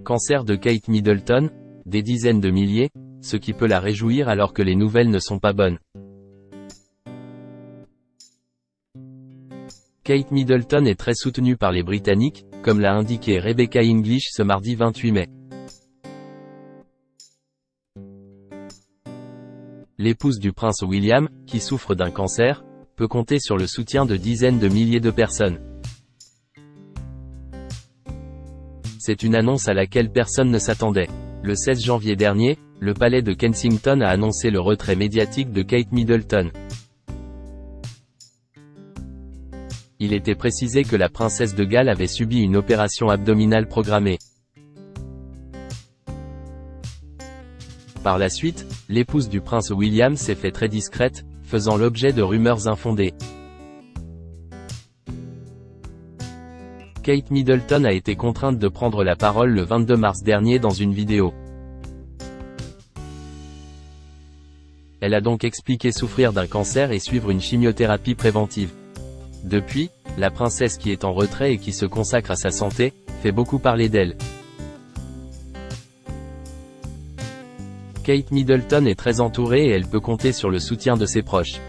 Cancer de Kate Middleton, des dizaines de milliers, ce qui peut la réjouir alors que les nouvelles ne sont pas bonnes. Kate Middleton est très soutenue par les Britanniques, comme l'a indiqué Rebecca English ce mardi 28 mai. L'épouse du prince William, qui souffre d'un cancer, peut compter sur le soutien de dizaines de milliers de personnes. C'est une annonce à laquelle personne ne s'attendait. Le 16 janvier dernier, le palais de Kensington a annoncé le retrait médiatique de Kate Middleton. Il était précisé que la princesse de Galles avait subi une opération abdominale programmée. Par la suite, l'épouse du prince William s'est fait très discrète, faisant l'objet de rumeurs infondées. Kate Middleton a été contrainte de prendre la parole le 22 mars dernier dans une vidéo. Elle a donc expliqué souffrir d'un cancer et suivre une chimiothérapie préventive. Depuis, la princesse qui est en retrait et qui se consacre à sa santé, fait beaucoup parler d'elle. Kate Middleton est très entourée et elle peut compter sur le soutien de ses proches.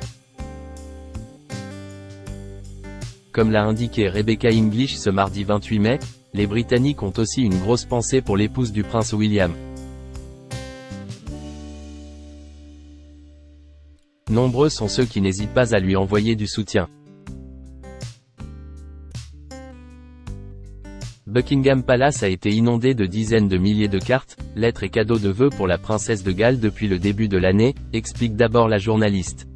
Comme l'a indiqué Rebecca English ce mardi 28 mai, les Britanniques ont aussi une grosse pensée pour l'épouse du prince William. Nombreux sont ceux qui n'hésitent pas à lui envoyer du soutien. Buckingham Palace a été inondé de dizaines de milliers de cartes, lettres et cadeaux de vœux pour la princesse de Galles depuis le début de l'année, explique d'abord la journaliste.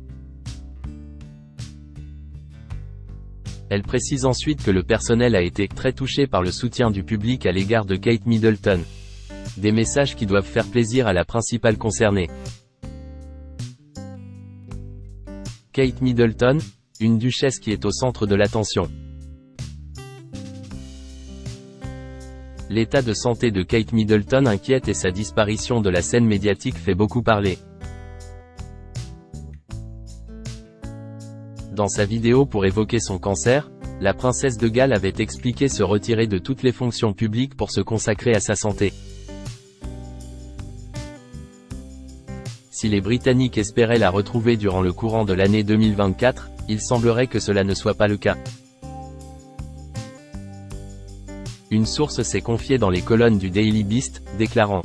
Elle précise ensuite que le personnel a été très touché par le soutien du public à l'égard de Kate Middleton. Des messages qui doivent faire plaisir à la principale concernée. Kate Middleton, une duchesse qui est au centre de l'attention. L'état de santé de Kate Middleton inquiète et sa disparition de la scène médiatique fait beaucoup parler. Dans sa vidéo pour évoquer son cancer, la princesse de Galles avait expliqué se retirer de toutes les fonctions publiques pour se consacrer à sa santé. Si les Britanniques espéraient la retrouver durant le courant de l'année 2024, il semblerait que cela ne soit pas le cas. Une source s'est confiée dans les colonnes du Daily Beast, déclarant: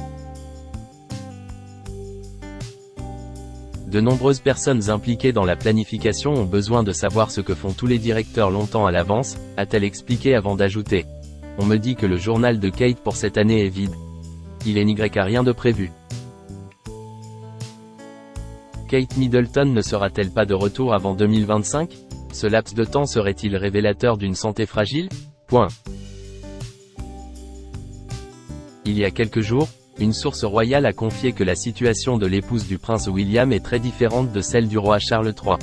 de nombreuses personnes impliquées dans la planification ont besoin de savoir ce que font tous les directeurs longtemps à l'avance, a-t-elle expliqué avant d'ajouter: on me dit que le journal de Kate pour cette année est vide. Il n'y a rien de prévu. Kate Middleton ne sera-t-elle pas de retour avant 2025 ? Ce laps de temps serait-il révélateur d'une santé fragile ? Il y a quelques jours, une source royale a confié que la situation de l'épouse du prince William est très différente de celle du roi Charles III.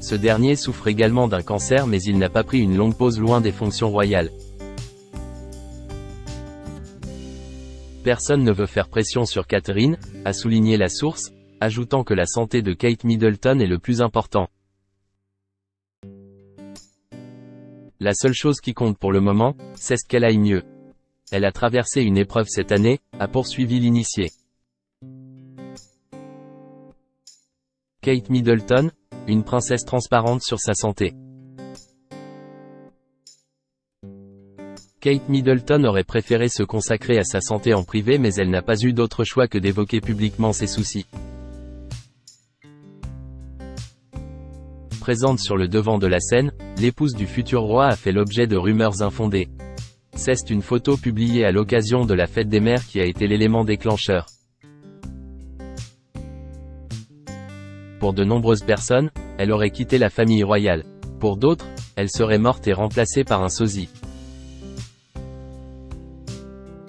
Ce dernier souffre également d'un cancer mais il n'a pas pris une longue pause loin des fonctions royales. Personne ne veut faire pression sur Catherine, a souligné la source, ajoutant que la santé de Kate Middleton est le plus important. La seule chose qui compte pour le moment, c'est qu'elle aille mieux. Elle a traversé une épreuve cette année, a poursuivi l'initié. Kate Middleton, une princesse transparente sur sa santé. Kate Middleton aurait préféré se consacrer à sa santé en privé mais elle n'a pas eu d'autre choix que d'évoquer publiquement ses soucis. Présente sur le devant de la scène, l'épouse du futur roi a fait l'objet de rumeurs infondées. C'est une photo publiée à l'occasion de la fête des mères qui a été l'élément déclencheur. Pour de nombreuses personnes, elle aurait quitté la famille royale. Pour d'autres, elle serait morte et remplacée par un sosie.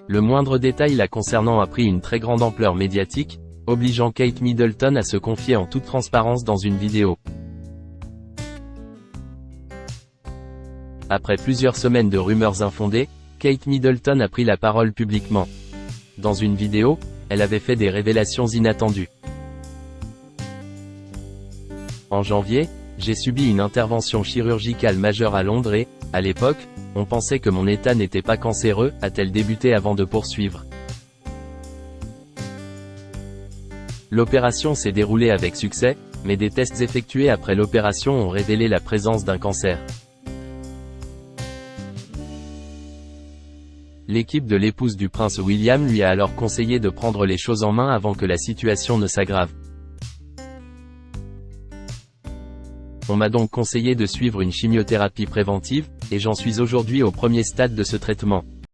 Le moindre détail la concernant a pris une très grande ampleur médiatique, obligeant Kate Middleton à se confier en toute transparence dans une vidéo. Après plusieurs semaines de rumeurs infondées, Kate Middleton a pris la parole publiquement. Dans une vidéo, elle avait fait des révélations inattendues. En janvier, j'ai subi une intervention chirurgicale majeure à Londres et, à l'époque, On pensait que mon état n'était pas cancéreux, a-t-elle débuté avant de poursuivre. L'opération s'est déroulée avec succès, mais des tests effectués après l'opération ont révélé la présence d'un cancer. L'équipe de l'épouse du prince William lui a alors conseillé de prendre les choses en main avant que la situation ne s'aggrave. On m'a donc conseillé de suivre une chimiothérapie préventive, et j'en suis aujourd'hui au premier stade de ce traitement.